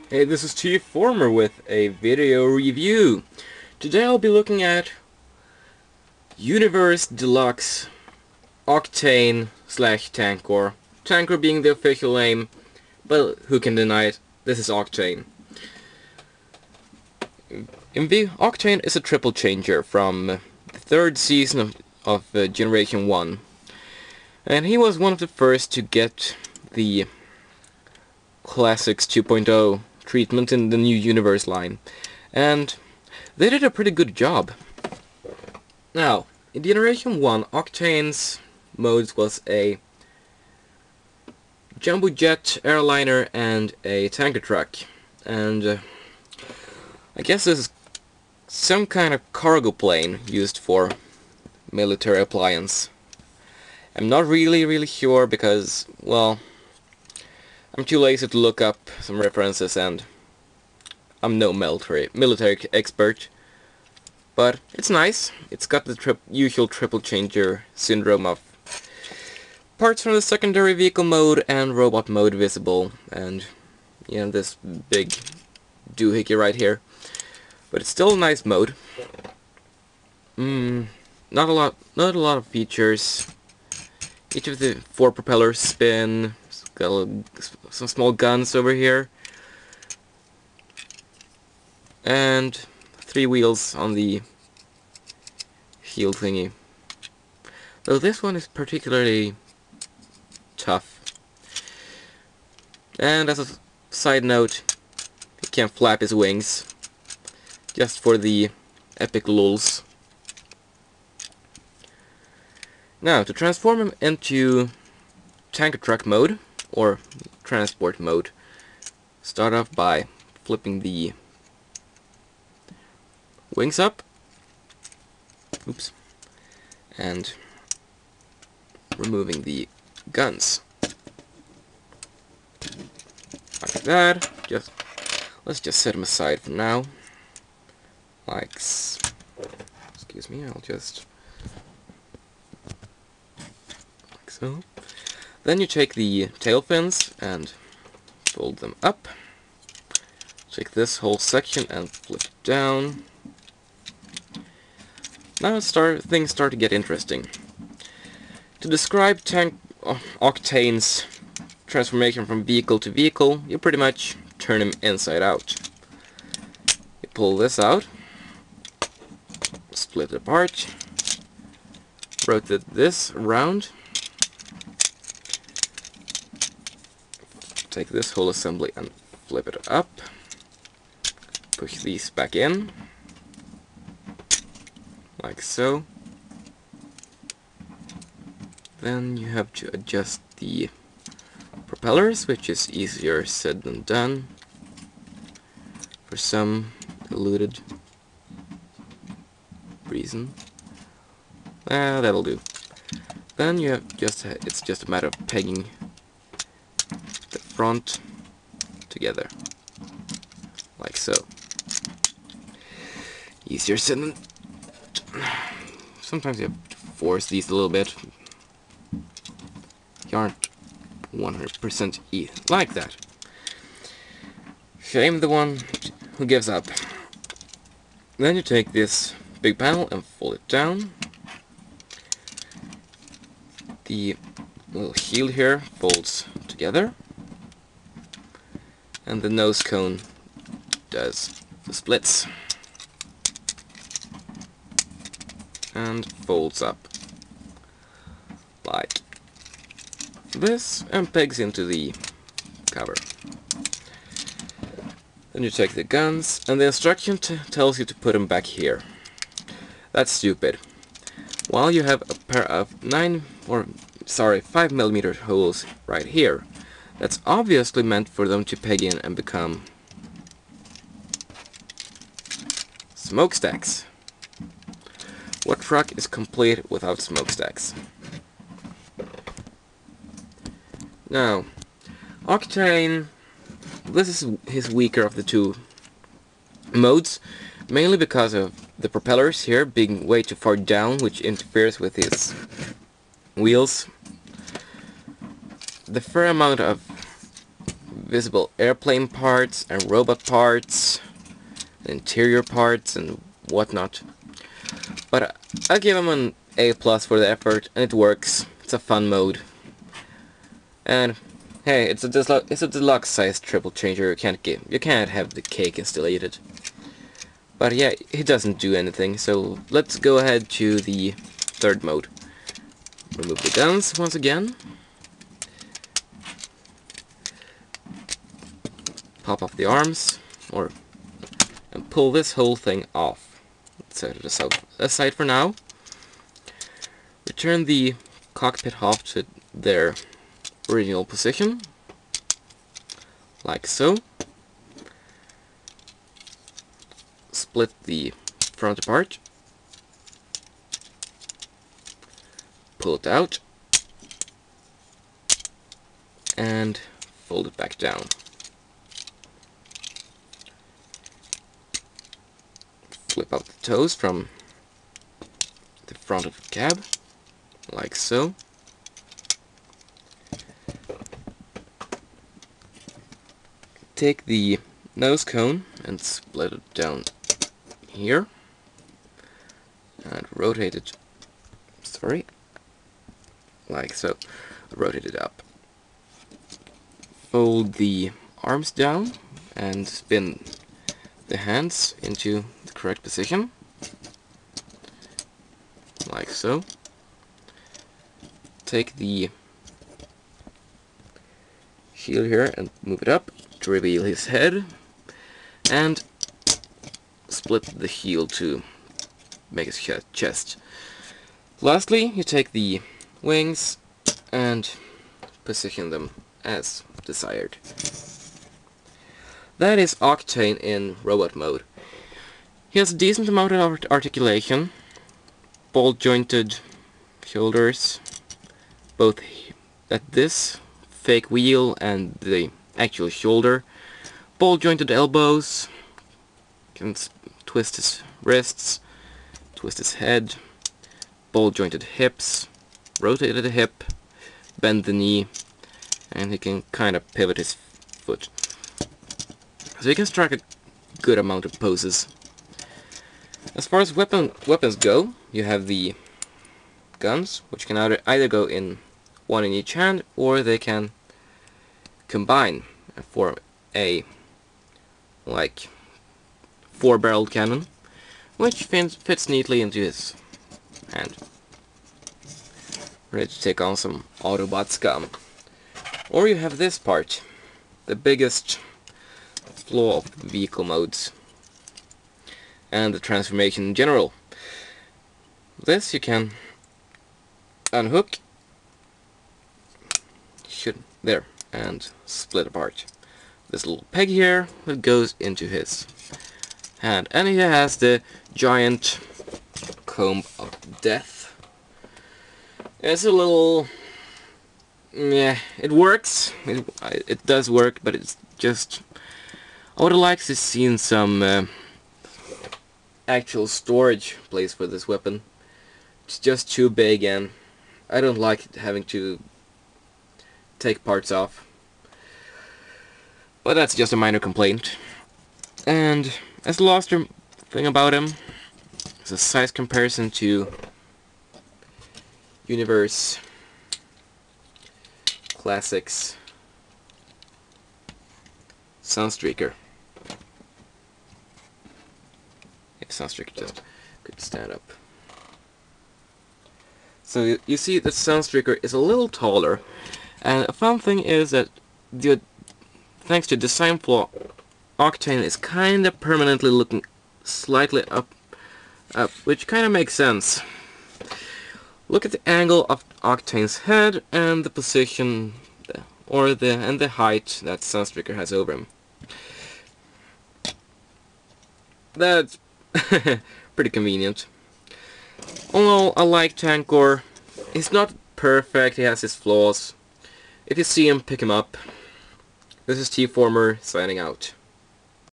Hey, this is Chief Former with a video review. Today I'll be looking at Universe Deluxe Octane slash Tankor. Tankor being the official name, but who can deny it? This is Octane. Octane is a triple changer from the third season of Generation 1. And he was one of the first to get the Classics 2.0 treatment in the new Universe line, and they did a pretty good job. Now, in Generation 1, Octane's modes was a jumbo jet, airliner, and a tanker truck, and I guess this is some kind of cargo plane used for military appliance. I'm not really sure because, well, I'm too lazy to look up some references, and I'm no military expert, but it's nice. It's got the usual triple changer syndrome of parts from the secondary vehicle mode and robot mode visible, and yeah, this big doohickey right here. But it's still a nice mode. Not a lot of features. Each of the 4 propellers spin. Got some small guns over here, and 3 wheels on the shield thingy. Though this one is particularly tough. And as a side note, he can't flap his wings, just for the epic lulz. Now, to transform him into tanker truck mode, or transport mode, start off by flipping the wings up, oops, and removing the guns. Like that. Let's just set them aside for now. Like, excuse me, I'll just, like so. Then you take the tail fins and fold them up. Take this whole section and flip it down. Now things start to get interesting. To describe Octane's transformation from vehicle to vehicle, you pretty much turn him inside out. You pull this out, split it apart, rotate this around, take this whole assembly and flip it up, push these back in, like so. Then you have to adjust the propellers, which is easier said than done for some eluded reason. That'll do. Then you have it's just a matter of pegging the front together, like so. Easier said than... Sometimes you have to force these a little bit. You aren't 100% like that. Shame the one who gives up. Then you take this big panel and fold it down. The little shield here folds together, and the nose cone does the splits and folds up like this and pegs into the cover. Then you take the guns, and the instruction tells you to put them back here. That's stupid. While you have a pair of 5mm holes right here, that's obviously meant for them to peg in and become smokestacks. What truck is complete without smokestacks? Now, Octane, this is his weaker of the 2 modes, mainly because of the propellers here being way too far down, which interferes with his wheels. The fair amount of visible airplane parts and robot parts, interior parts and whatnot. But I'll give him an A+ for the effort, and it works. It's a fun mode. And hey, it's a deluxe sized triple changer. You can't have the cake and still eat it. But yeah, it doesn't do anything. So let's go ahead to the third mode. Remove the guns once again. Pop off the arms, and pull this whole thing off. Set it aside for now. Return the cockpit half to their original position, like so. Split the front apart. Pull it out. And fold it back down. Flip out the toes from the front of the cab, like so. Take the nose cone and split it down here, and rotate it, like so. Rotate it up. Fold the arms down and spin the hands into the correct position, like so. Take the shield here and move it up to reveal his head, and split the shield to make his chest. Lastly, you take the wings and position them as desired. That is Octane in robot mode. He has a decent amount of articulation, ball-jointed shoulders, both at this fake wheel and the actual shoulder, ball-jointed elbows, can twist his wrists, twist his head, ball-jointed hips, rotate the hip, bend the knee, and he can kind of pivot his foot. So you can strike a good amount of poses. As far as weapons go, you have the guns, which can either go in one in each hand, or they can combine and form a like 4-barreled cannon, which fits neatly into his hand. Ready to take on some Autobot scum. Or you have this part, the biggest flaw of vehicle modes, and the transformation in general. This you can unhook, there, and split apart. This little peg here that goes into his hand, and he has the giant comb of death. It's a little, yeah, it works. It does work, but it's just, I would have liked to see some actual storage place for this weapon. It's just too big, and I don't like having to take parts off. But that's just a minor complaint. And as the last thing about him is a size comparison to Universe Classics Sunstreaker. If Sunstreaker just could stand up. So you see that Sunstreaker is a little taller, and a fun thing is that thanks to design flaw, Octane is kinda permanently looking slightly up, which kinda makes sense. Look at the angle of Octane's head and the position, and the height that Sunstreaker has over him. That's pretty convenient. Although I like Tankor, he's not perfect, he has his flaws. If you see him, pick him up. This is T-Former signing out.